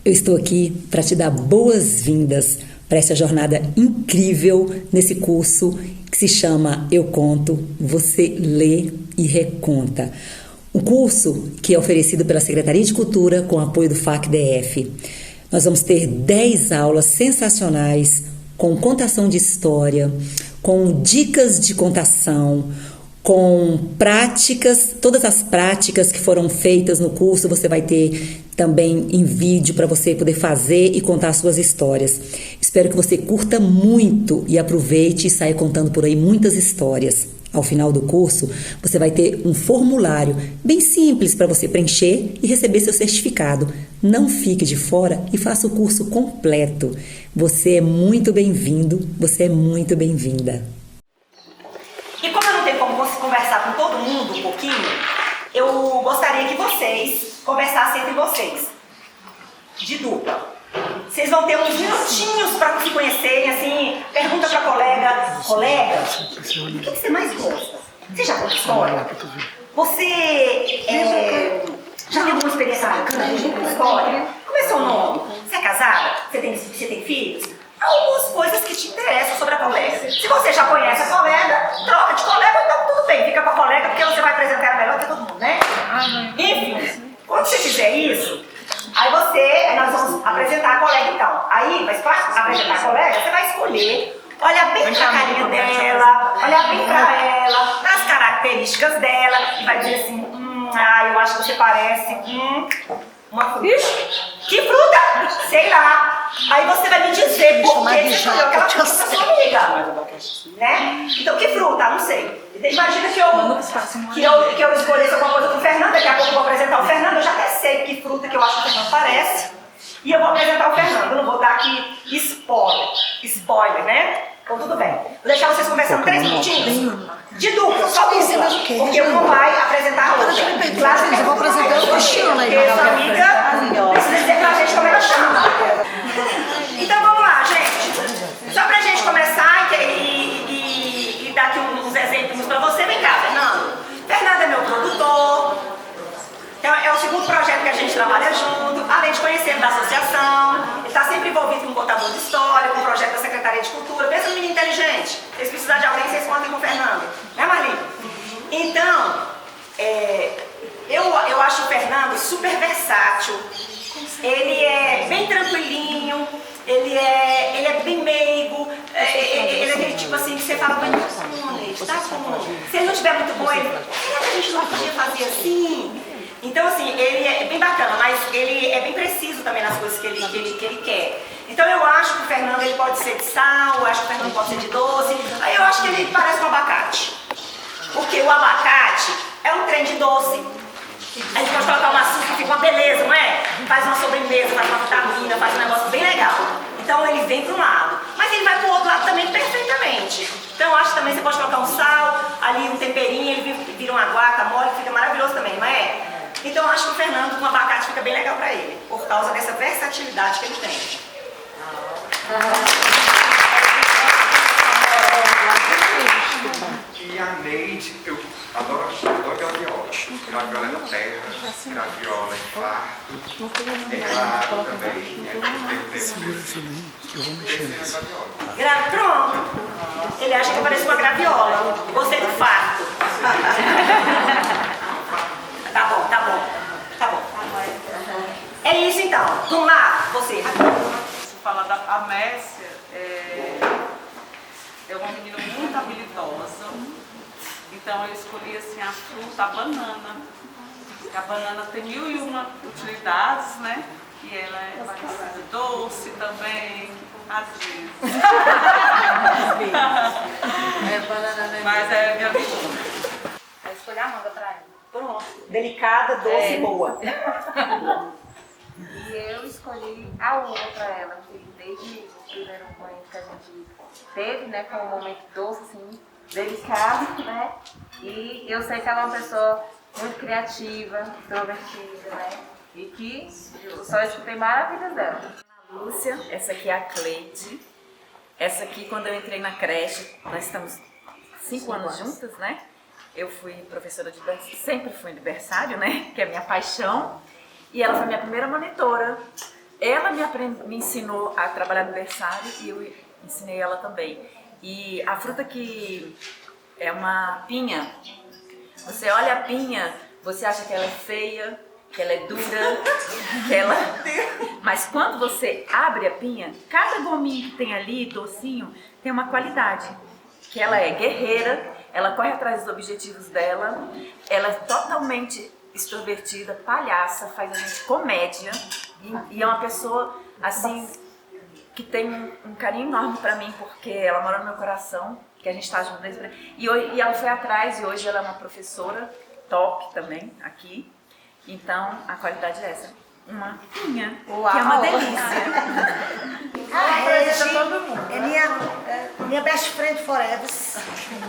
Eu estou aqui para te dar boas-vindas para essa jornada incrível nesse curso que se chama Eu Conto, Você Lê e Reconta. Um curso que é oferecido pela Secretaria de Cultura com apoio do FAC-DF. Nós vamos ter 10 aulas sensacionais com contação de história, com dicas de contação, com práticas, todas as práticas que foram feitas no curso você vai ter também em vídeo para você poder fazer e contar suas histórias. Espero que você curta muito e aproveite e saia contando por aí muitas histórias. Ao final do curso, você vai ter um formulário bem simples para você preencher e receber seu certificado. Não fique de fora e faça o curso completo. Você é muito bem-vindo, você é muito bem-vinda. E como eu não tenho como conversar com todo mundo um pouquinho, eu gostaria que vocês conversassem entre vocês, de dupla. Vocês vão ter uns minutinhos para se conhecerem, assim, pergunta para colega, o que você mais gosta? Você já conta história? Você já teve alguma experiência bacana com história? Como é seu nome? Você é casada? Você tem filhos? Algumas coisas que te interessam sobre a colega. Se você já conhece a colega, troca de colega, então tudo bem, fica com a colega, porque você vai apresentar ela melhor que todo mundo, né? Enfim, quando você fizer isso, aí nós vamos apresentar a colega então. Aí, mas para apresentar a colega, você vai escolher, olhar bem pra carinha dela, olhar bem pra ela, as características dela, e vai dizer assim, eu acho que você parece uma fruta. Que fruta? Sei lá. Aí você vai me dizer por que você escolheu aquela fruta pra sua amiga. Né? Então, que fruta? Não sei. Imagina que eu escolhesse alguma coisa pro Fernando, daqui a pouco eu vou apresentar o Fernando, eu já até sei que fruta que eu acho que o Fernando parece. E eu vou apresentar o Fernando, eu não vou dar aqui spoiler, né? Então tudo bem. Vou deixar vocês conversando 3 minutinhos. De dupla, só dupla. Porque um vai apresentar a outra. Claro que eu vou apresentar o Cristiano aí. Porque sua amiga precisa dizer pra gente como ela chama. Então vamos lá, gente. Só pra gente começar e dar aqui uns exemplos pra você. Vem cá, Fernando. Fernando é meu produtor. Então, é o segundo projeto que a gente trabalha junto, além de conhecer da associação. Ele está sempre envolvido com um contador de história, com o projeto da Secretaria de Cultura. Pensa no menino inteligente. Se precisar de alguém, vocês contem com o Fernando. Né, Marli? Então, eu acho o Fernando super versátil. Ele é bem tranquilinho, ele é bem meigo, ele é aquele tipo assim que você fala, mas tá bom. Se ele não estiver muito bom, ele, será que a gente não podia fazer assim? Então, assim, ele é bem bacana, mas ele é bem preciso também nas coisas que ele quer. Então, eu acho que o Fernando ele pode ser de sal, eu acho que o Fernando pode ser de doce, aí eu acho que ele parece um abacate. Porque o abacate é um trem de doce. A gente pode colocar um açúcar, fica uma beleza, não é? Faz uma sobremesa, faz uma vitamina, faz um negócio bem legal. Então, ele vem para um lado, mas ele vai para o outro lado também perfeitamente. Então, eu acho que também você pode colocar um sal, ali um temperinho, ele vira uma guacamole, fica maravilhoso também, não é? Então eu acho que o Fernando com abacate fica bem legal para ele, por causa dessa versatilidade que ele tem. E a Neide, eu adoro graviola. Graviola é na terra, graviola é farto, errado também. Eu vou mexer nessa. Pronto! Ele acha que eu pareço uma graviola. Gostei do farto. Tá bom. É isso então. Vamos lá, você. Você fala da Mércia, é uma menina muito habilidosa. Então eu escolhi assim a fruta, a banana. A banana tem 1001 utilidades, né? E ela vai ser doce também, às vezes. Mas é minha vida. Vai escolher a manga pra ela. Pronto. Delicada, doce e boa. E eu escolhi a uva para ela, que desde o primeiro momento que a gente teve, né, foi um momento doce, assim, delicado, né? E eu sei que ela é uma pessoa muito criativa, extrovertida, né? E que só escutei maravilhas dela. Lúcia, essa aqui é a Cleide. Essa aqui, quando eu entrei na creche, nós estamos 5 anos juntas, né? Eu fui professora de berçário, sempre fui de berçário, né? Que é a minha paixão. E ela foi minha primeira monitora ela me ensinou a trabalhar no berçário e eu ensinei ela também. E a fruta que é uma pinha, você olha a pinha, você acha que ela é feia, que ela é dura, mas quando você abre a pinha, cada gominho que tem ali, docinho, tem uma qualidade, que ela é guerreira, ela corre atrás dos objetivos dela, ela é totalmente extrovertida, palhaça, faz a gente comédia, e é uma pessoa, assim, que tem um carinho enorme pra mim, porque ela mora no meu coração, que a gente tá junto desde... E ela foi atrás, e hoje ela é uma professora top também, aqui. Então, a qualidade é essa. Uma pinha, que é uma delícia. A Regi é minha best friend forever,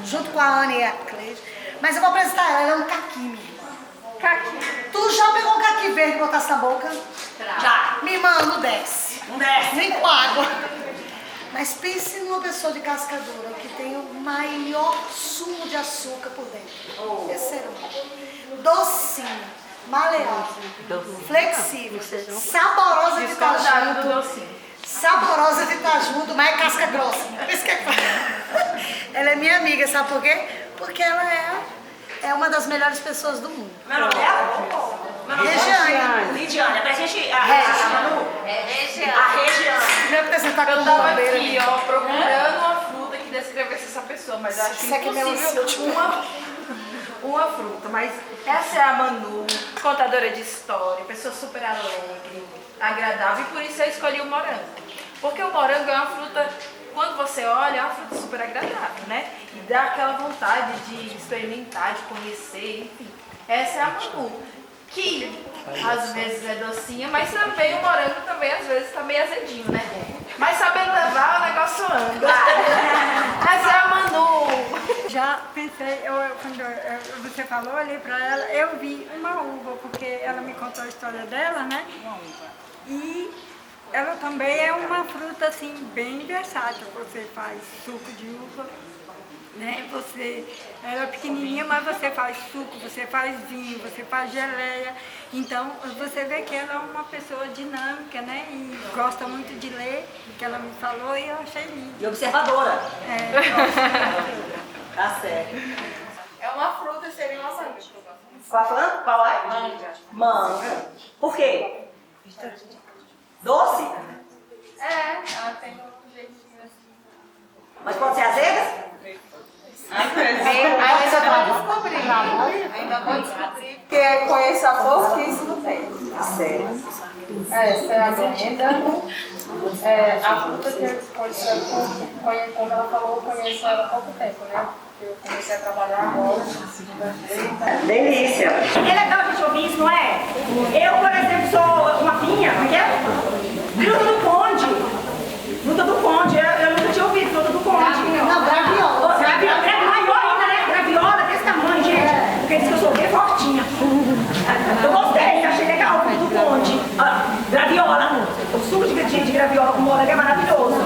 junto com a Ana e a Cleide. Mas eu vou apresentar ela, ela é um caqui, minha irmã. Caqui. Tu já pegou um caqui verde e botasse na boca? Já. Minha irmã, não desce. Não desce. Nem com água. Mas pense numa pessoa de casca dura, que tem o maior sumo de açúcar por dentro. Esse ser humano. Docinho. Maleável, flexível, saborosa de estar junto, saborosa de estar junto, mas é casca grossa. Ela é minha amiga, sabe por quê? Porque ela é uma das melhores pessoas do mundo. Meu nome dela? Regiane. Lidiane, pra gente... A Manu? Regiane. A Regiane. Me apresentar como Eu tava bombeira. aqui, ó, procurando uma fruta que descrevesse essa pessoa, mas eu acho Isso aqui é meu impossível uma fruta, mas essa é a Manu, contadora de história, pessoa super alegre, agradável, e por isso eu escolhi o morango. Porque o morango é uma fruta, quando você olha, é uma fruta super agradável, né? E dá aquela vontade de experimentar, de conhecer, enfim. Essa é a Manu, que às vezes é docinha, mas também o morango também às vezes tá meio azedinho, né? Mas sabendo levar, o negócio anda. Essa é a Manu. Já pensei, quando você falou, olhei para ela, eu vi uma uva, porque ela me contou a história dela, né? E ela também é uma fruta assim, bem versátil. Você faz suco de uva, né? Ela é pequenininha, mas você faz suco, você faz vinho, você faz geleia. Então, você vê que ela é uma pessoa dinâmica, né? E gosta muito de ler, que ela me falou, e eu achei lindo. E observadora. Tá certo. É uma fruta e seria uma manga. Qual é? Qual é? Manga. Manga. Por quê? Doce? Ela tem um jeitinho assim. Mas pode ser azeda? Ainda vou descobrir, ainda vou descobrir, porque conheço a pouquíssimo tempo. Certo. Essa é a améndano. A fruta que eu escolhi, como ela falou, eu conheço ela há pouco tempo, né? Eu comecei a trabalhar agora, Delícia. É legal a gente ouvir isso, não é? Eu, por exemplo, sou uma pinha, como é que é? Fruta do Conde. Fruta do Conde. Eu nunca tinha ouvido fruta do Conde. Não, graviola. Graviola, maior ainda, né? Graviola desse tamanho, gente. Porque diz que eu sou bem fortinha. Eu gostei, achei legal, fruta do Conde. Graviola. O suco de graviola com morango é maravilhoso.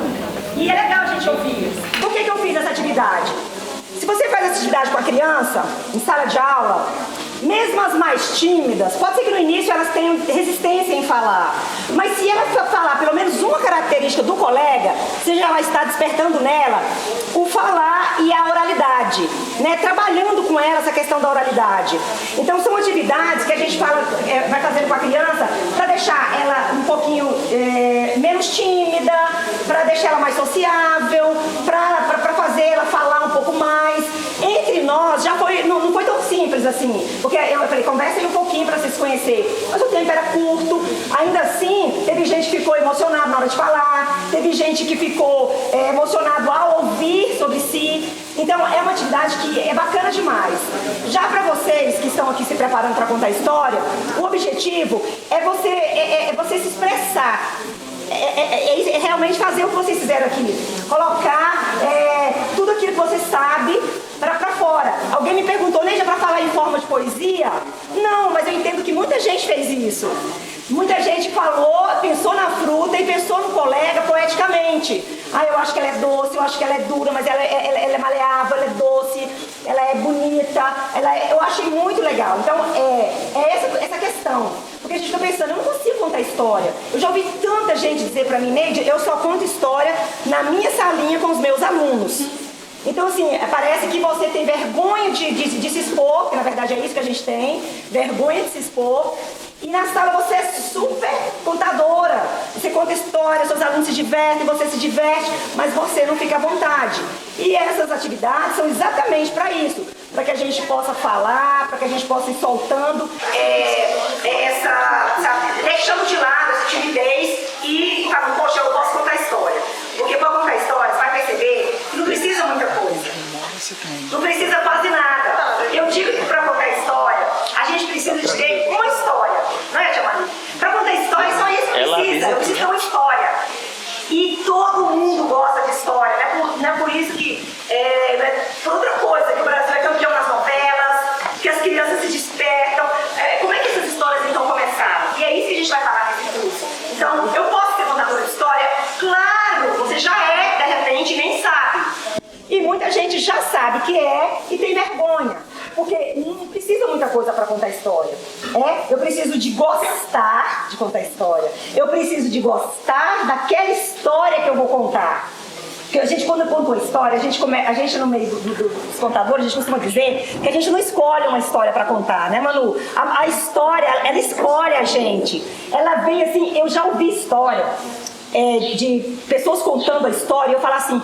E é legal a gente ouvir. Por que eu fiz essa atividade? Se você faz essa atividade com a criança, em sala de aula, mesmo as mais tímidas, pode ser que no início elas tenham resistência em falar, mas se ela falar pelo menos uma característica do colega, você já vai estar despertando nela o falar e a oralidade, né? Trabalhando com ela essa questão da oralidade. Então são atividades que a gente vai fazendo com a criança para deixar ela um pouquinho menos tímida, para deixar ela mais sociável, para fazer ela falar um pouco mais. Entre nós já foi, não foi tão simples assim, porque eu falei, conversem um pouquinho para vocês se conhecerem, mas o tempo era curto. Ainda assim, teve gente que ficou emocionada na hora de falar, teve gente que ficou emocionado ao ouvir sobre si. Então é uma atividade que é bacana demais. Já para vocês que estão aqui se preparando para contar a história, o objetivo é você se expressar. É realmente fazer o que vocês fizeram aqui, colocar tudo aquilo que você sabe para fora. Alguém me perguntou, Neide, é para falar em forma de poesia? Não, mas eu entendo que muita gente fez isso. Muita gente falou, pensou na fruta e pensou no colega poeticamente. Eu acho que ela é doce, eu acho que ela é dura, mas ela é maleável, ela é doce, ela é bonita, eu achei muito legal. Então, é essa questão. Porque Porque a gente fica pensando, eu não consigo contar história. Eu já ouvi tanta gente dizer pra mim, Neide, eu só conto história na minha salinha com os meus alunos. Então, assim, parece que você tem vergonha de se expor, que na verdade é isso que a gente tem, vergonha de se expor. E na sala você é super contadora, você conta história, seus alunos se divertem, você se diverte, mas você não fica à vontade. E essas atividades são exatamente para isso, para que a gente possa falar, para que a gente possa ir soltando deixando de lado essa timidez e falando, poxa, eu posso contar história. Porque para contar história, você vai perceber que não precisa muita coisa. Não precisa quase nada. Eu digo que para contar história, a gente precisa de ter uma história. Não é, Tia Maria? Para contar história, só isso que precisa. Eu preciso ter uma história. E todo mundo gosta de história. Não é por isso que... por outra coisa, que o Brasil é campeão nas novelas, que as crianças se despertam. Como é que essas histórias então começaram? E é isso que a gente vai falar nesse curso. Então, eu posso ser contadora de história? Claro! Você já é, de repente, e nem sabe. E muita gente já sabe que é e tem vergonha. Porque não precisa muita coisa para contar história. Eu preciso de gostar de contar história. Eu preciso de gostar daquela história que eu vou contar. Porque a gente, quando conta uma história, a gente no meio dos contadores, a gente costuma dizer que a gente não escolhe uma história para contar, né, Manu? A história, ela escolhe a gente. Ela vem assim, eu já ouvi história de pessoas contando a história e eu falo assim...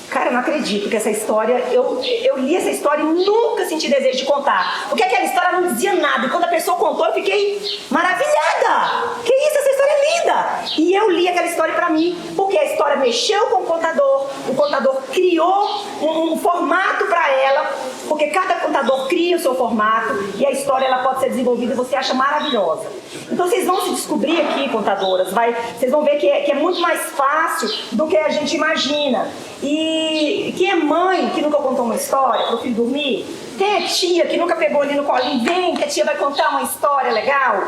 Cara, eu não acredito que essa história, eu li essa história e nunca senti desejo de contar. Porque aquela história não dizia nada. E quando a pessoa contou, eu fiquei maravilhada. Que isso, essa história é linda. E eu li aquela história pra mim, porque a história mexeu com o contador criou um formato pra ela, porque cada contador cria o seu formato e a história ela pode ser desenvolvida e você acha maravilhosa. Então vocês vão se descobrir aqui, contadoras, vocês vão ver que é muito mais fácil do que a gente imagina. E quem é mãe que nunca contou uma história para o filho dormir? Quem é tia que nunca pegou ali no colinho? Vem que a tia vai contar uma história legal?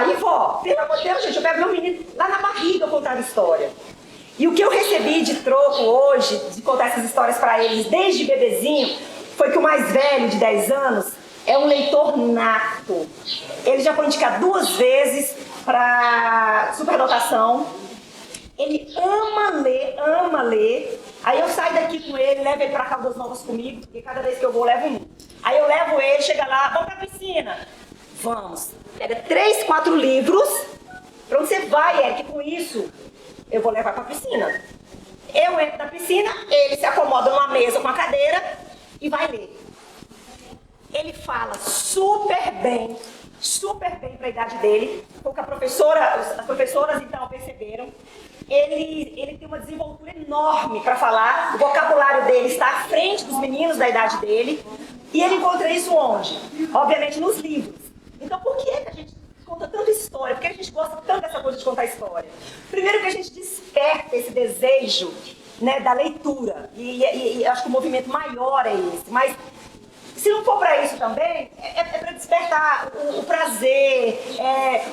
E vó, pelo amor de Deus, gente, eu pego meu menino lá na barriga contar a história. E o que eu recebi de troco hoje, de contar essas histórias para eles desde bebezinho, foi que o mais velho, de 10 anos, é um leitor nato. Ele já foi indicado 2 vezes para superdotação. Ele ama ler. Aí eu saio daqui com ele, levo ele pra Caldas Novas comigo, porque cada vez que eu vou, eu levo um. Aí eu levo ele, chega lá, vamos pra piscina. Vamos. Pega 3, 4 livros. Pra onde você vai, Eric? Com isso, eu vou levar pra piscina. Eu entro na piscina, ele se acomoda numa mesa com a cadeira e vai ler. Ele fala super bem pra idade dele, porque as professoras então perceberam. Ele tem uma desenvoltura enorme para falar, o vocabulário dele está à frente dos meninos da idade dele, e ele encontra isso onde? Obviamente nos livros. Então por que a gente conta tanta história? Por que a gente gosta tanto dessa coisa de contar história? Primeiro que a gente desperta esse desejo, né, da leitura, e acho que o movimento maior é esse, mas se não for para isso também, é para despertar o prazer,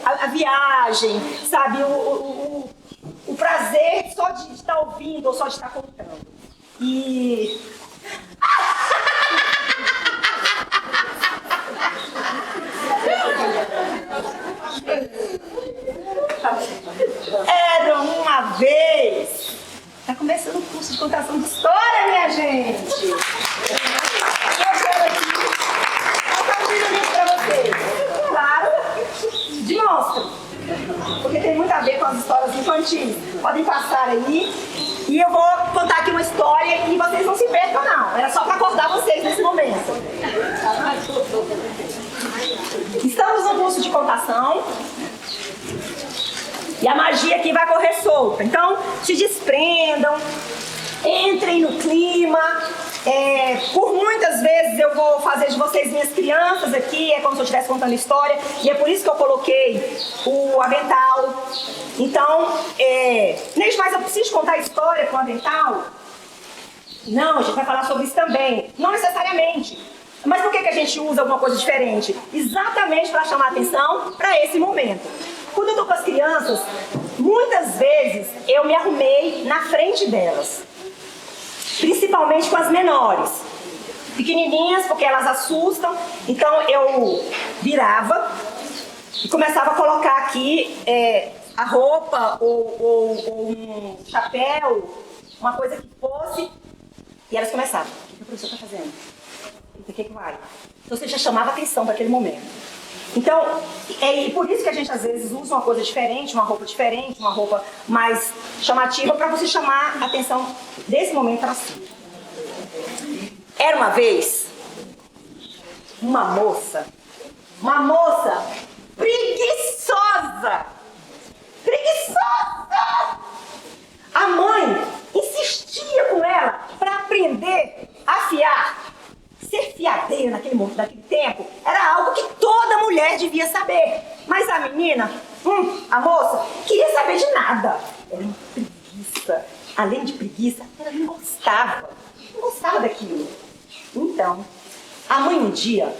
a viagem, sabe, o prazer só de estar ouvindo ou só de estar contando. E... Era uma vez... Tá começando o curso de contação de história, minha gente! E eu quero aqui contar um livro para vocês. Claro, de monstro. Porque tem muito a ver com as histórias infantis. Podem passar aí. E eu vou contar aqui uma história e vocês não se percam, não. Era só para acordar vocês nesse momento. Estamos no curso de contação. E a magia aqui vai correr solta. Então, se desprendam. Entrem no clima. Por muitas vezes eu vou fazer de vocês minhas crianças aqui, é como se eu estivesse contando história, e é por isso que eu coloquei o avental. Então, mas eu preciso contar história com o avental? Não, a gente vai falar sobre isso também. Não necessariamente. Mas por que a gente usa alguma coisa diferente? Exatamente para chamar atenção para esse momento. Quando eu estou com as crianças, muitas vezes eu me arrumei na frente delas. Principalmente com as menores, pequenininhas, porque elas assustam. Então eu virava e começava a colocar aqui a roupa ou um chapéu, uma coisa que fosse, e elas começavam: o que o professor está fazendo? O que vai? Então você já chamava atenção para aquele momento. Então, é por isso que a gente às vezes usa uma coisa diferente, uma roupa diferente, uma roupa mais chamativa, para você chamar a atenção desse momento para si. Era uma vez uma moça preguiçosa. A mãe insistia com ela para aprender a fiar. Ser fiadeira naquele tempo era algo que toda mulher devia saber. Mas a menina, a moça, queria saber de nada. Era uma preguiça. Além de preguiça, ela não gostava daquilo. Então, a mãe um dia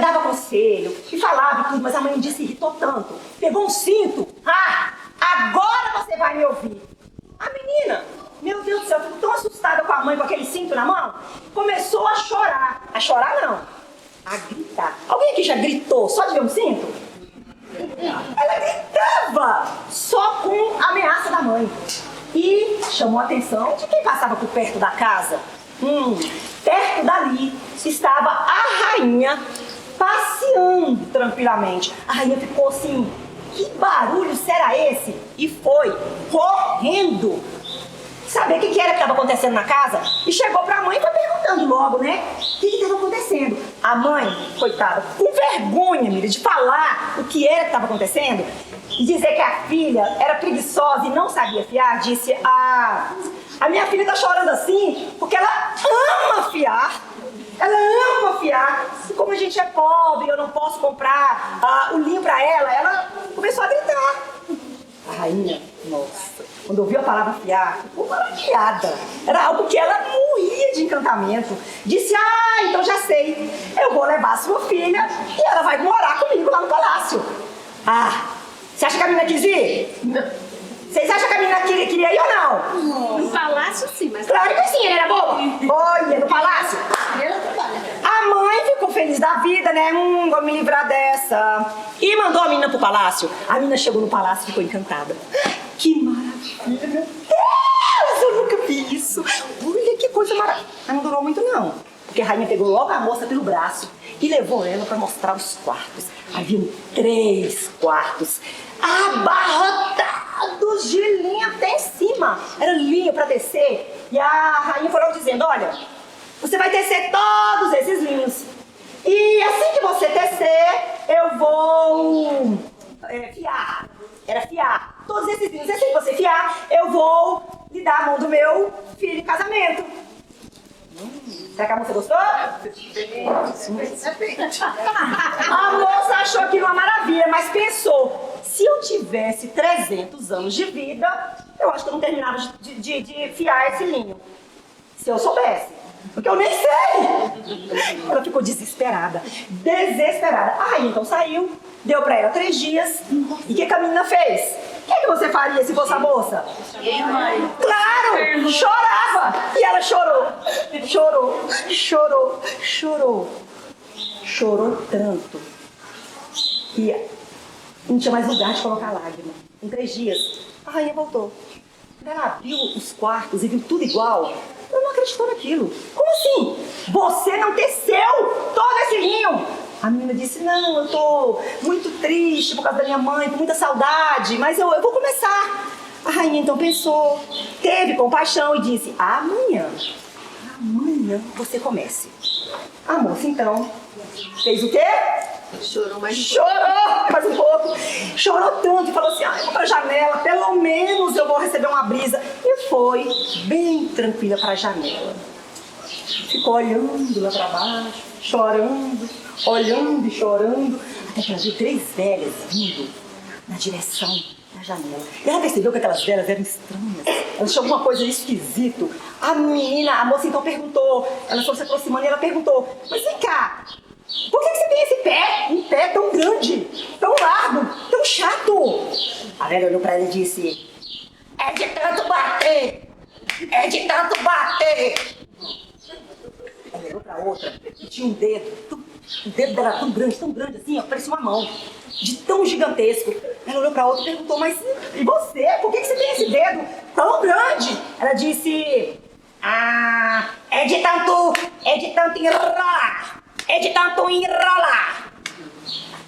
dava conselho e falava tudo, mas a mãe um dia se irritou tanto. Pegou um cinto. Agora você vai me ouvir. A menina, meu Deus do céu, ficou tão assustada com a mãe com aquele cinto na mão, começou a chorar. A chorar não, a gritar. Alguém aqui já gritou só de ver um cinto? Ela gritava só com a ameaça da mãe. E chamou a atenção de quem passava por perto da casa. Perto dali estava a rainha passeando tranquilamente. A rainha ficou assim: que barulho será esse? E foi correndo saber o que era que estava acontecendo na casa. E chegou para a mãe e foi perguntando logo, né? O que estava acontecendo? A mãe, coitada, com vergonha, Miriam, de falar o que era que estava acontecendo e dizer que a filha era preguiçosa e não sabia fiar, disse: a minha filha está chorando assim porque ela ama fiar. Ela ama fiar. E como a gente é pobre, eu não posso comprar o linho para ela começou a gritar. A rainha, nossa, quando ouviu a palavra fiar, ficou maravilhada. Era algo que ela morria de encantamento. Disse: então já sei. Eu vou levar a sua filha e ela vai morar comigo lá no palácio. Você acha que a menina quis ir? Não. Vocês acham que a menina queria ir ou não? No palácio sim, mas... Claro que sim, ele era bobo. Olha, no palácio. A mãe ficou feliz da vida, né? Vou me livrar dessa. E mandou a menina pro palácio. A menina chegou no palácio e ficou encantada. Que maravilha, meu Deus! Eu nunca vi isso. Olha que coisa maravilhosa. Mas não durou muito não. Porque a rainha pegou logo a moça pelo braço e levou ela para mostrar os quartos. Haviam 3 quartos abarrotados de linha até em cima. Era linha para tecer. E a rainha foi logo dizendo: olha, você vai tecer todos esses linhos. E assim que você tecer, eu vou fiar. Era fiar. Todos esses linhos. E assim que você fiar, eu vou lhe dar a mão do meu filho em casamento. Será que a moça gostou? A moça achou aquilo uma maravilha, mas pensou: se eu tivesse 300 anos de vida, eu acho que eu não terminava de fiar esse linho. Se eu soubesse. Porque eu nem sei. Ela ficou desesperada. Então saiu, deu pra ela 3 dias. E o que a menina fez? O que você faria se fosse a moça? Claro! Chorava! E ela chorou tanto que não tinha mais lugar de colocar lágrima. Em 3 dias, a rainha voltou. Quando ela abriu os quartos e viu tudo igual, ela não acreditou naquilo. Como assim? Você não teceu todo esse linho? A menina disse: não, eu tô muito triste por causa da minha mãe, com muita saudade, mas eu vou começar. A rainha então pensou, teve compaixão e disse: amanhã você comece. A moça então fez o quê? Chorou mais um pouco. Chorou tanto e falou assim: eu vou pra janela, pelo menos eu vou receber uma brisa. E foi bem tranquila pra janela. Ficou olhando lá pra baixo, chorando, olhando e chorando, até que ela viu 3 velhas vindo na direção da janela. E ela percebeu que aquelas velhas eram estranhas. Elas tinham alguma coisa esquisita. A moça então perguntou, ela foi se aproximando e ela perguntou: mas vem cá, por que você tem esse pé? Um pé tão grande, tão largo, tão chato. A velha olhou pra ela e disse: é de tanto bater. Ela olhou pra outra e tinha um dedo. O dedo dela era tão grande assim, ó, parecia uma mão. de tão gigantesco. Ela olhou pra outra e perguntou, mas e você? Por que você tem esse dedo tão grande? Ela disse, é de tanto enrolar, é de tanto enrolar.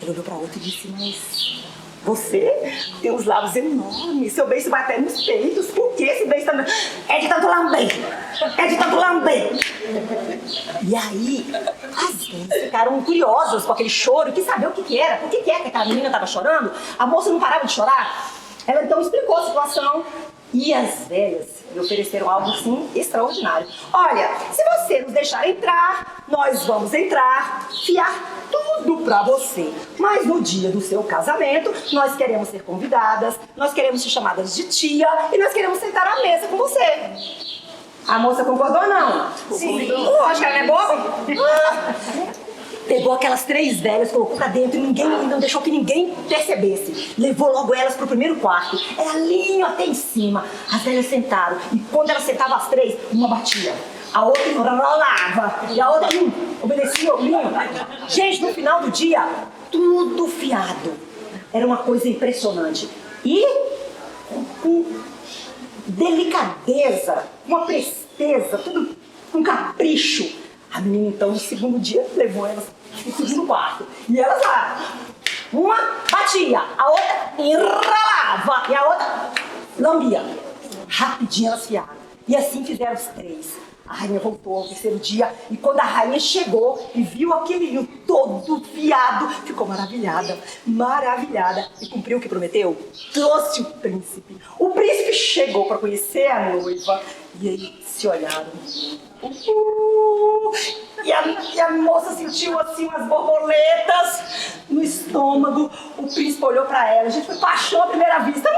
Ela olhou pra outra e disse, mas você tem uns lábios enormes, seu beijo vai até nos peitos, por que esse beijo também? É de tanto lamber, é de tanto lamber. E aí, as velhas ficaram curiosas com aquele choro, e quis saber o que era, por que aquela menina estava chorando. A moça não parava de chorar. Ela então explicou a situação e as velhas lhe ofereceram algo assim extraordinário. Olha, se você nos deixar entrar, nós vamos entrar, fiar tudo pra você. Mas no dia do seu casamento, nós queremos ser convidadas, nós queremos ser chamadas de tia e nós queremos sentar à mesa com você. A moça concordou ou não? Sim. Acho que ela não é boa? Pegou aquelas 3 velhas, colocou pra dentro e não deixou que ninguém percebesse. Levou logo elas pro primeiro quarto. Ela alinhou até em cima. As velhas sentaram. E quando elas sentavam as 3, uma batia. A outra enrolava. E a outra obedecia o linho. Gente, no final do dia, tudo fiado. Era uma coisa impressionante. E com delicadeza, uma presteza, tudo com capricho. A menina, então, no segundo dia, levou elas pro segundo quarto. E elas lá, uma batia, a outra enrolava e a outra lambia. Rapidinho elas fiaram. E assim fizeram os 3. A rainha voltou ao terceiro dia e quando a rainha chegou e viu aquele ninho todo fiado, ficou maravilhada, maravilhada. E cumpriu o que prometeu? Trouxe o príncipe. O príncipe chegou para conhecer a noiva e aí se olharam. E a moça sentiu assim umas borboletas no estômago. O príncipe olhou pra ela. A gente foi paixão à primeira vista.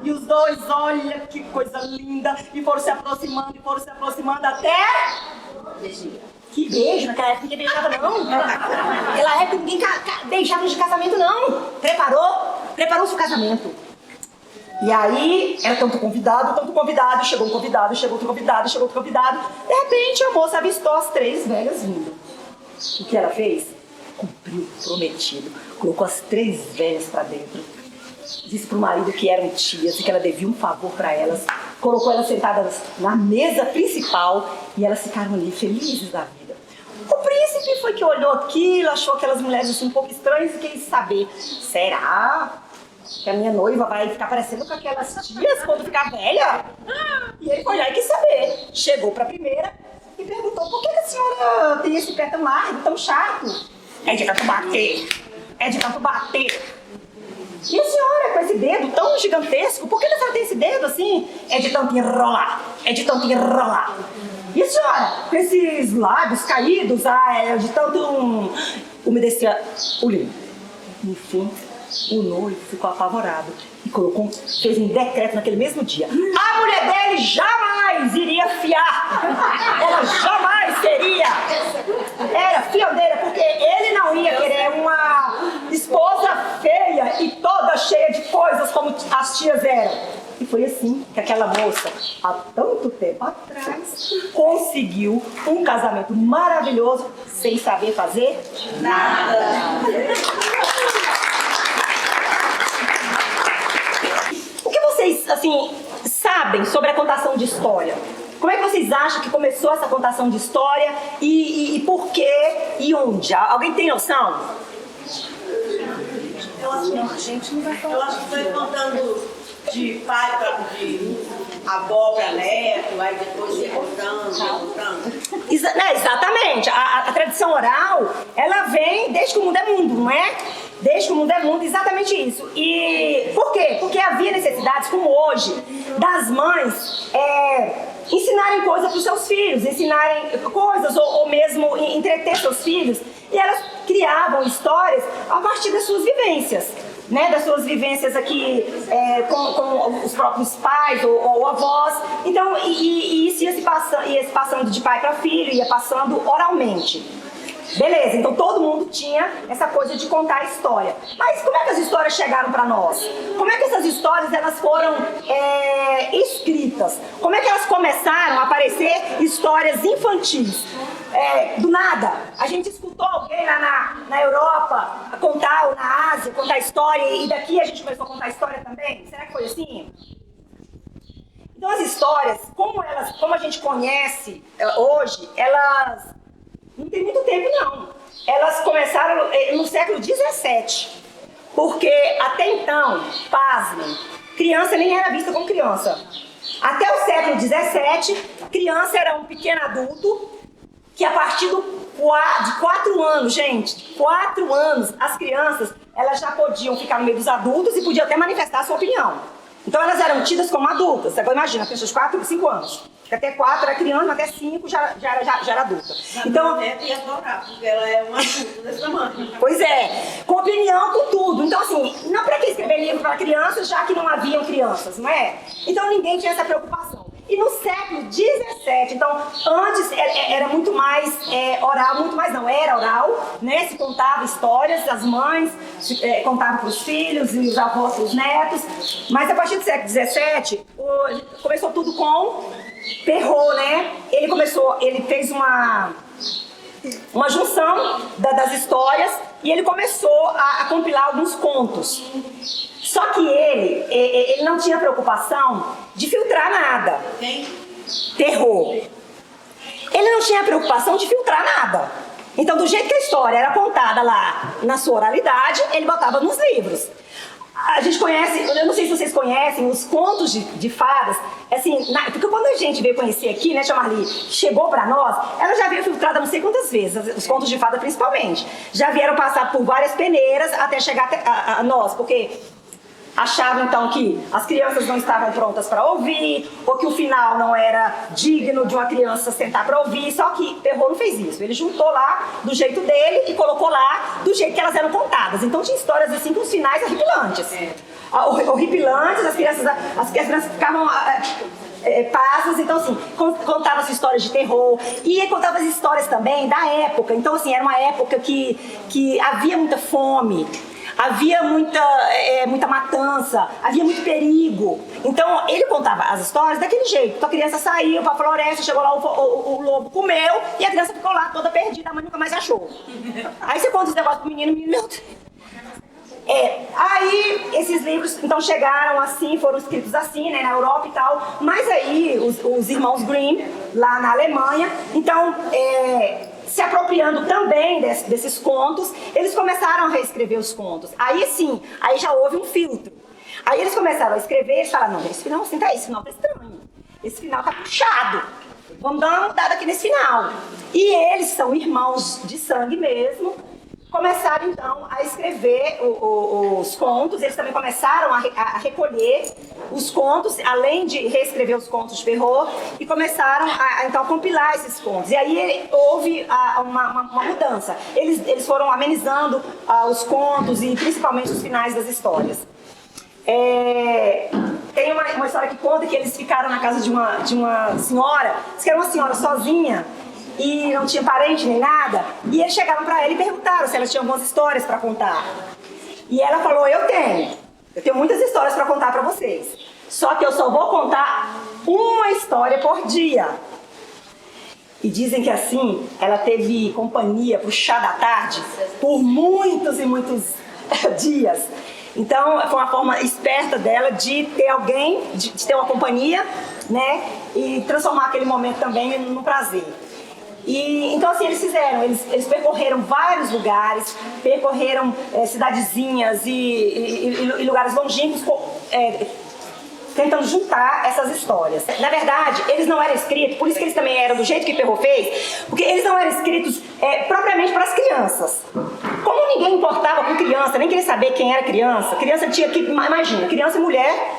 E os dois, olha que coisa linda. E foram se aproximando até... Que beijo, naquela época ninguém beijava não. Naquela época ninguém beijava de casamento não. Preparou-se o casamento. E aí, era tanto convidado, chegou um convidado, chegou outro convidado, chegou outro convidado. De repente, a moça avistou as 3 velhas vindo. O que ela fez? Cumpriu o prometido. Colocou as 3 velhas pra dentro. Disse pro marido que eram tias e que ela devia um favor pra elas. Colocou elas sentadas na mesa principal e elas ficaram ali felizes da vida. O príncipe foi que olhou aquilo, achou aquelas mulheres assim um pouco estranhas e quis saber, será que a minha noiva vai ficar parecendo com aquelas tias quando ficar velha? E ele foi lá e quis saber. Chegou pra primeira e perguntou, por que a senhora tem esse pé tão largo, tão chato? É de tanto bater, é de tanto bater. E a senhora com esse dedo tão gigantesco, por que a senhora tem esse dedo assim? É de tanto enrolar, é de tanto enrolar. E a senhora com esses lábios caídos, é de tanto umedecer o linho. Enfim, o noivo ficou apavorado e fez um decreto naquele mesmo dia. A mulher dele jamais iria fiar. Ela jamais seria. Era fiondeira, porque ele não ia querer uma esposa feia e toda cheia de coisas como as tias eram. E foi assim que aquela moça, há tanto tempo atrás, conseguiu um casamento maravilhoso sem saber fazer nada. Vocês, assim, sabem sobre a contação de história? Como é que vocês acham que começou essa contação de história e por quê e onde? Alguém tem noção? Eu acho que a gente não vai falar. Eu acho que foi contando de pai para de avó para neto, aí depois ia contando. Exatamente. A tradição oral, ela vem desde que o mundo é mundo, não é? Desde que o mundo é mundo, exatamente isso. E por quê? Porque havia necessidades, como hoje, das mães ensinarem coisas para os seus filhos, ensinarem coisas ou mesmo entreter seus filhos. E elas criavam histórias a partir das suas vivências, né? Das suas vivências aqui com os próprios pais ou avós. Então, isso ia se passando de pai para filho, ia passando oralmente. Beleza, então todo mundo tinha essa coisa de contar a história. Mas como é que as histórias chegaram para nós? Como é que essas histórias elas foram escritas? Como é que elas começaram a aparecer histórias infantis? do nada, a gente escutou alguém lá na Europa contar, ou na Ásia, contar história, e daqui a gente começou a contar história também? Será que foi assim? Então as histórias, como a gente conhece hoje, elas não tem muito tempo não. Elas começaram no século XVII, porque até então, pasmem, criança nem era vista como criança. Até o século XVII, criança era um pequeno adulto que a partir de 4 anos, gente, 4 anos, as crianças, elas já podiam ficar no meio dos adultos e podiam até manifestar a sua opinião. Então elas eram tidas como adultas. Agora imagina, pessoas de 4, 5 anos. Até 4 era criança, até 5 já era adulta. Então, ia adorar, porque ela é uma adulta desse tamanho. Pois é, com opinião, com tudo. Então assim, não para que escrever livro para crianças, já que não haviam crianças, não é? Então ninguém tinha essa preocupação. E no século XVII, então antes era muito mais oral, muito mais não, era oral, né? Se contava histórias, as mães contavam para os filhos e os avós para os netos. Mas a partir do século XVII, começou tudo com Perrault, né? Ele fez uma junção das histórias e ele começou a compilar alguns contos. Só que ele não tinha preocupação de filtrar nada. Quem? Perrault. Ele não tinha preocupação de filtrar nada. Então, do jeito que a história era contada lá na sua oralidade, ele botava nos livros. A gente conhece, eu não sei se vocês conhecem, os contos de fadas, assim, porque quando a gente veio conhecer aqui, né, Tia Marli, chegou pra nós, ela já veio filtrada não sei quantas vezes, os contos de fada principalmente. Já vieram passar por várias peneiras até chegar até a nós, porque achavam então que as crianças não estavam prontas para ouvir, ou que o final não era digno de uma criança sentar para ouvir, só que Perrault não fez isso. Ele juntou lá do jeito dele e colocou lá do jeito que elas eram contadas. Então tinha histórias assim com os finais horripilantes. Horripilantes, as crianças ficavam pasmas, então assim, contava as histórias de terror e contava as histórias também da época. Então assim, era uma época que havia muita fome, havia muita matança, havia muito perigo. Então ele contava as histórias daquele jeito. Então a criança saiu pra floresta, chegou lá, o lobo comeu e a criança ficou lá toda perdida, a mãe nunca mais achou. Aí você conta esse negócio pro menino, meu Deus. Aí esses livros então chegaram assim, foram escritos assim, né, na Europa e tal, mas aí os irmãos Grimm, lá na Alemanha, então se apropriando também desses contos, eles começaram a reescrever os contos. Aí sim, aí já houve um filtro. Aí eles começaram a escrever e eles falaram, não, esse final tá estranho, esse final tá puxado, vamos dar uma mudada aqui nesse final. E eles são irmãos de sangue mesmo, começaram então a escrever os contos. Eles também começaram a recolher os contos, além de reescrever os contos de Perrault, e começaram então a compilar esses contos. E aí houve uma mudança. Eles foram amenizando os contos e principalmente os finais das histórias. Tem uma história que conta que eles ficaram na casa de uma senhora, que era uma senhora sozinha, e não tinha parente nem nada, e eles chegaram para ela e perguntaram se ela tinha algumas histórias para contar. E ela falou, eu tenho muitas histórias para contar para vocês, só que eu só vou contar uma história por dia. E dizem que assim, ela teve companhia pro chá da tarde por muitos e muitos dias. Então, foi uma forma esperta dela de ter alguém, de ter uma companhia, né, e transformar aquele momento também num prazer. E, então assim, eles percorreram vários lugares, percorreram cidadezinhas e lugares longínquos, tentando juntar essas histórias. Na verdade, eles não eram escritos, por isso que eles também eram do jeito que Perrault fez, porque eles não eram escritos propriamente para as crianças. Como ninguém importava com criança, nem queria saber quem era criança tinha que, imagina, criança e mulher.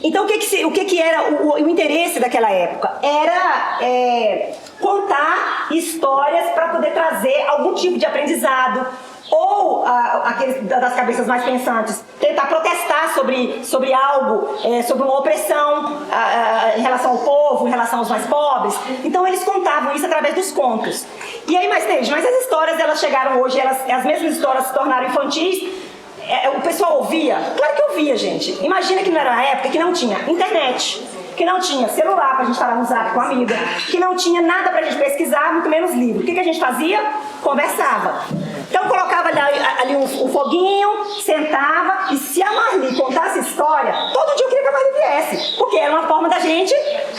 Então o que era o interesse daquela época? Era contar histórias para poder trazer algum tipo de aprendizado, ou aqueles das cabeças mais pensantes tentar protestar sobre algo, sobre uma opressão em relação ao povo, em relação aos mais pobres. Então eles contavam isso através dos contos. E aí, mas as histórias, elas chegaram hoje, as mesmas histórias se tornaram infantis. O pessoal ouvia? Claro que ouvia, gente. Imagina que não era uma época que não tinha internet, que não tinha celular pra gente falar no zap com a amiga, que não tinha nada pra gente pesquisar, muito menos livro. O que a gente fazia? Conversava. Então colocava ali um foguinho, sentava, e se a Marli contasse história, todo dia eu queria que a Marli viesse, porque era uma forma da gente,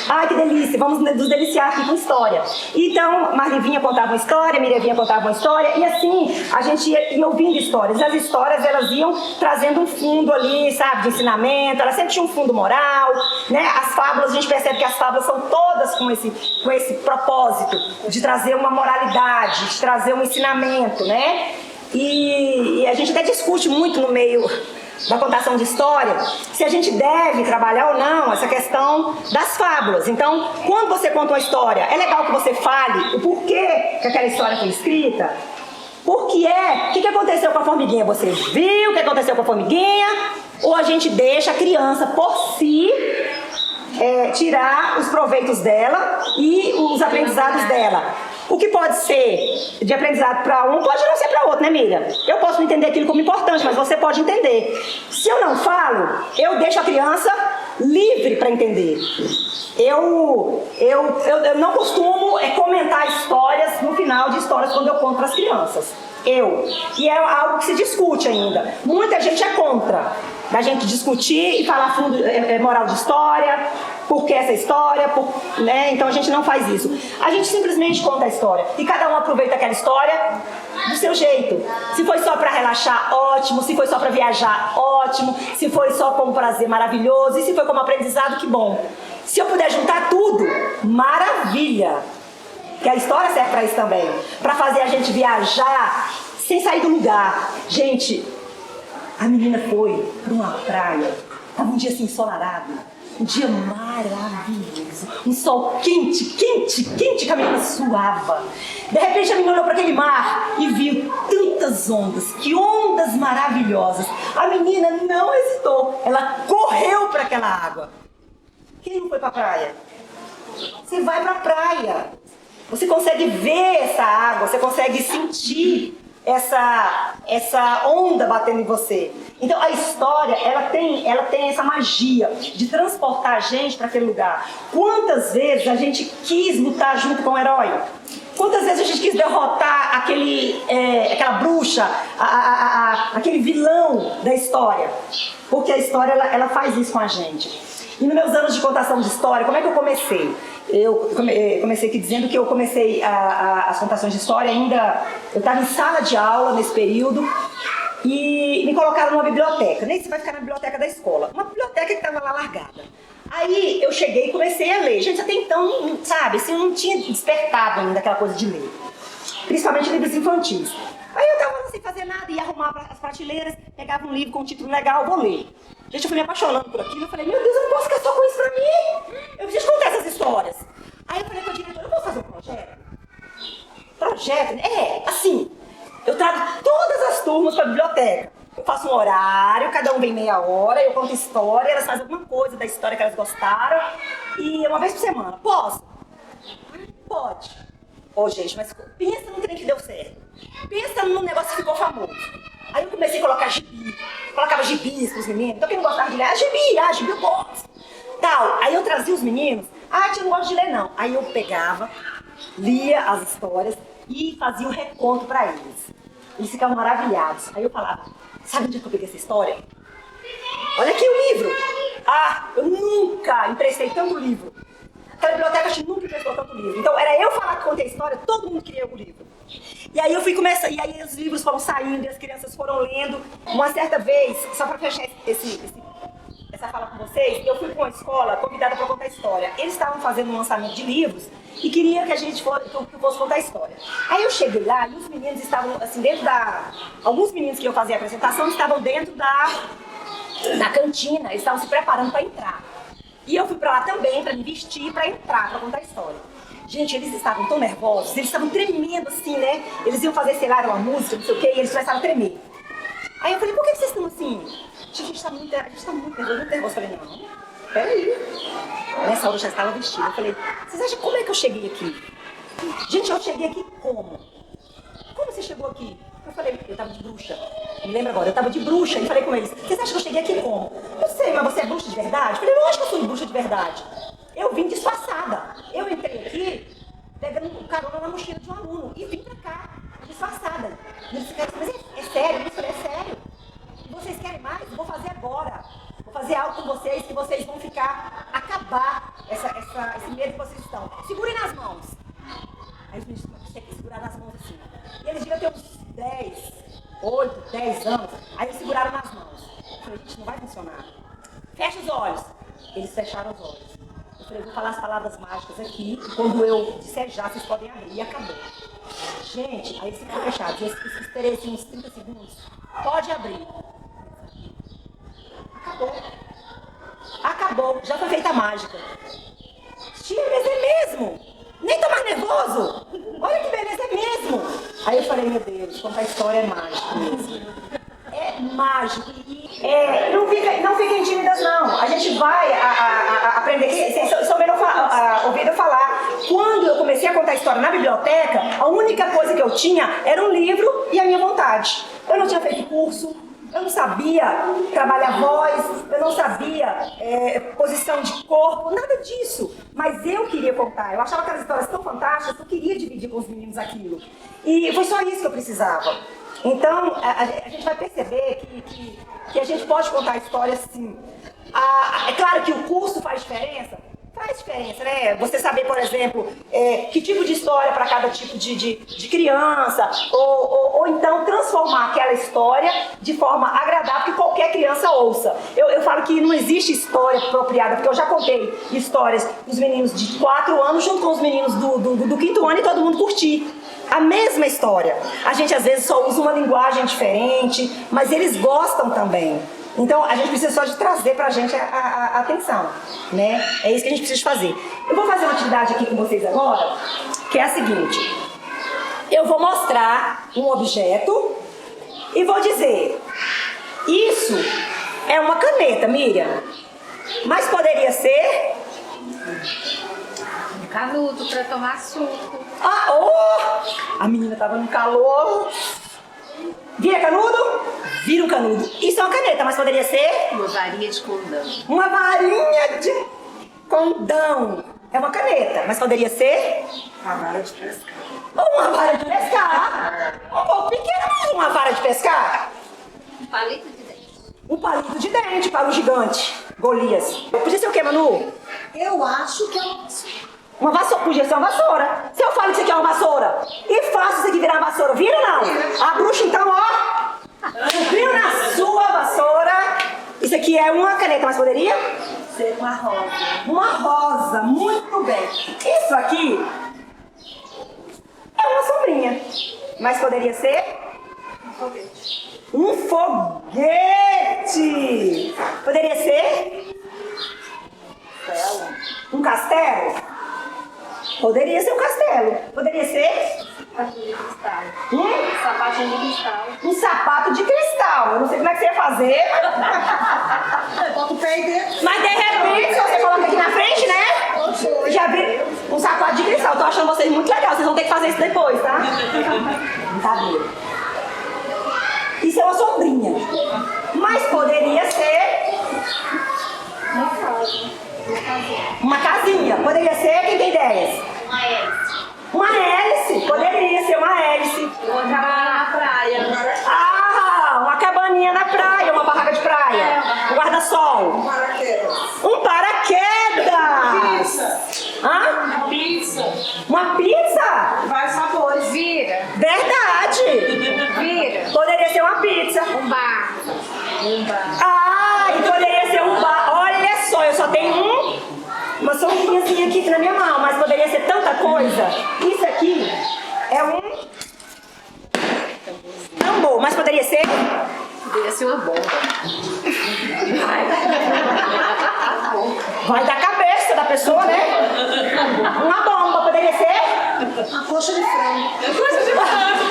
ai que delícia, vamos nos deliciar aqui com história. Então Marli vinha, contava uma história, Miriam vinha, contava uma história, e assim a gente ia ouvindo histórias. As histórias elas iam trazendo um fundo ali, sabe, de ensinamento, elas sempre tinham um fundo moral, né? As fábulas, a gente percebe que as fábulas são todas com esse propósito de trazer uma moralidade, de trazer um ensinamento, né? E a gente até discute muito no meio da contação de história se a gente deve trabalhar ou não essa questão das fábulas. Então, quando você conta uma história, é legal que você fale o porquê que aquela história foi escrita. Por que é? O que aconteceu com a formiguinha? Você viu o que aconteceu com a formiguinha? Ou a gente deixa a criança por si tirar os proveitos dela e os aprendizados dela? O que pode ser de aprendizado para um, pode não ser para outro, né, Miriam? Eu posso não entender aquilo como importante, mas você pode entender. Se eu não falo, eu deixo a criança livre para entender. Eu não costumo comentar histórias no final de histórias quando eu conto para as crianças. E é algo que se discute ainda. Muita gente é contra da gente discutir e falar fundo, moral de história, por que essa história, né? Então a gente não faz isso. A gente simplesmente conta a história e cada um aproveita aquela história do seu jeito. Se foi só para relaxar, ótimo. Se foi só para viajar, ótimo. Se foi só como prazer, maravilhoso. E se foi como aprendizado, que bom. Se eu puder juntar tudo, maravilha. Que a história serve para isso também, para fazer a gente viajar sem sair do lugar. Gente, a menina foi para uma praia, estava um dia assim ensolarado, um dia maravilhoso, um sol quente, quente, quente, que a menina suava. De repente a menina olhou para aquele mar e viu tantas ondas, que ondas maravilhosas. A menina não hesitou, ela correu para aquela água. Quem não foi para a praia? Você vai para a praia. Você consegue ver essa água, você consegue sentir essa onda batendo em você. Então a história, ela tem essa magia de transportar a gente para aquele lugar. Quantas vezes a gente quis lutar junto com o herói? Quantas vezes a gente quis derrotar aquela bruxa, aquele vilão da história? Porque a história ela faz isso com a gente. E nos meus anos de contação de história, como é que eu comecei? Eu comecei aqui dizendo que eu comecei as contações de história ainda... Eu estava em sala de aula nesse período e me colocaram numa biblioteca. Nem você vai ficar na biblioteca da escola. Uma biblioteca que estava lá largada. Aí eu cheguei e comecei a ler. Gente, até então, sabe, assim, não tinha despertado ainda aquela coisa de ler. Principalmente livros infantis. Aí eu estava sem fazer nada, ia arrumar as prateleiras, pegava um livro com um título legal, vou ler. Gente, eu fui me apaixonando por aquilo, eu falei, meu Deus, eu não posso ficar só com isso pra mim. Eu preciso contar essas histórias. Aí eu falei com a diretora, eu posso fazer um projeto? Projeto? Assim, eu trago todas as turmas pra biblioteca. Eu faço um horário, cada um vem meia hora, eu conto história, elas fazem alguma coisa da história que elas gostaram. E uma vez por semana. Posso? Pode. Gente, mas pensa no trem que deu certo. Pensa num negócio que ficou famoso. Aí eu comecei a colocar gibi. Colocava gibis pros meninos. Então quem não gostava de ler, gibi eu gosto. Tal. Aí eu trazia os meninos. Eu não gosto de ler não. Aí eu pegava, lia as histórias e fazia o reconto pra eles. Eles ficavam maravilhados. Aí eu falava, sabe onde é que eu peguei essa história? Olha aqui o livro. Eu nunca emprestei tanto livro. Aquela biblioteca a gente nunca emprestou tanto livro. Então era eu falar que contei a história, todo mundo queria o livro. E aí eu fui começar, e aí os livros foram saindo, e as crianças foram lendo. Uma certa vez, só para fechar essa fala com vocês, eu fui para uma escola convidada para contar história. Eles estavam fazendo um lançamento de livros e queriam que que eu fosse contar história. Aí eu cheguei lá e os meninos estavam assim dentro alguns meninos que eu fazia a apresentação estavam dentro da cantina, eles estavam se preparando para entrar. E eu fui pra lá também, pra me vestir, pra entrar, pra contar a história. Gente, eles estavam tão nervosos, eles estavam tremendo assim, né? Eles iam fazer, sei lá, uma música, não sei o quê, e eles começaram a tremer. Aí eu falei, por que vocês estão assim? A gente tá muito nervoso. Eu falei, não, peraí. Nessa hora eu já estava vestida. Eu falei, vocês acham como é que eu cheguei aqui? Gente, eu cheguei aqui como? Como você chegou aqui? Eu falei, eu tava de bruxa. Me lembra agora, eu tava de bruxa e falei com eles, vocês acham que eu cheguei aqui como? Eu sei, mas você é bruxa de verdade? Eu falei, lógico que eu sou bruxa de verdade. Eu vim disfarçada. Eu entrei aqui pegando carona na mochila de um aluno e vim pra cá, disfarçada. E eles ficaram assim, mas é sério? Eu falei, é sério. E vocês querem mais? Eu vou fazer agora. Vou fazer algo com vocês que vocês vão acabar esse medo que vocês estão. Segurem nas mãos. Aí os meninos têm que segurar nas mãos assim. E eles deviam ter uns 8, 10 anos. Aí eles seguraram nas mãos. Eu falei, gente, não vai funcionar. Fecha os olhos. Eles fecharam os olhos. Eu falei, vou falar as palavras mágicas aqui. E quando eu disser já, vocês podem abrir. E acabou. Gente, aí eles ficam fechados. Eu esperei assim, uns 30 segundos. Pode abrir. Acabou. Acabou. Já foi feita a mágica. Tia, mas é mesmo? Nem tô mais nervoso. Olha que beleza, é mesmo. Aí eu falei, meu Deus, contar a história é mágico mesmo. É mágico. Não fiquem tímidas, não. A gente vai aprender. Vocês souberam ouviram falar. Quando eu comecei a contar a história na biblioteca, a única coisa que eu tinha era um livro e a minha vontade. Eu não tinha feito curso. Eu não sabia trabalhar voz, eu não sabia posição de corpo, nada disso. Mas eu queria contar, eu achava aquelas histórias tão fantásticas que eu queria dividir com os meninos aquilo. E foi só isso que eu precisava. Então, a gente vai perceber que a gente pode contar histórias sim. É claro que o curso faz diferença. Faz diferença, né? Você saber, por exemplo, que tipo de história para cada tipo de criança, ou então transformar aquela história de forma agradável que qualquer criança ouça. Eu falo que não existe história apropriada, porque eu já contei histórias dos meninos de 4 anos junto com os meninos do 5º ano e todo mundo curtir. A mesma história. A gente às vezes só usa uma linguagem diferente, mas eles gostam também. Então, a gente precisa só de trazer pra gente a atenção, né? É isso que a gente precisa fazer. Eu vou fazer uma atividade aqui com vocês agora, que é a seguinte. Eu vou mostrar um objeto e vou dizer, isso é uma caneta, Miriam, mas poderia ser... Um canudo para tomar suco. A menina tava no calor. Vira canudo? Vira um canudo. Isso é uma caneta, mas poderia ser? Uma varinha de condão. Uma varinha de condão. É uma caneta, mas poderia ser? Uma vara de pescar. Uma vara de pescar. Um pouco pequena, mas uma vara de pescar. Um palito de dente. Um palito de dente para o gigante Golias. Podia ser o quê, Manu? Eu acho que é uma vassoura. Podia ser uma vassoura. Se eu falo que isso aqui é uma vassoura e faço isso aqui virar uma vassoura, vira ou não? A bruxa então, ó, subiu na sua vassoura. Isso aqui é uma caneta, mas poderia ser uma rosa. Uma rosa, muito bem. Isso aqui é uma sombrinha, mas poderia ser Um foguete. Um foguete. Poderia ser um castelo. Poderia ser um castelo. Poderia ser sapato de cristal. Sapatinho de cristal. Um sapato de cristal. Eu não sei como é que você ia fazer. Bota o pé aí dentro. Mas de repente, se você coloca aqui na frente, né? Já vi um sapato de cristal. Eu tô achando vocês muito legal. Vocês vão ter que fazer isso depois, tá? Brincadeira. Isso é uma sombrinha. Mas poderia ser uma casa. Uma casinha. Poderia ser, quem tem ideias? Uma hélice. Uma hélice. Poderia ser uma hélice. Uma cabana na praia. Ah, uma cabaninha na praia, uma barraca de praia. Um guarda-sol. Um paraquedas. Um paraquedas. Pizza. Hã? Uma pizza. Uma pizza? Vários sabores. Vira. Verdade. Vira. Poderia ser uma pizza. Um bar. Um bar. Ah, e poderia ser um bar. Olha só, eu só tenho uma sombrinhazinha aqui na minha mão, mas poderia ser tanta coisa. Isso aqui é um tambor, mas poderia ser? Poderia ser uma bomba. Vai da cabeça da pessoa, né? Uma bomba, poderia ser? Uma coxa de frango. Coisa de frango.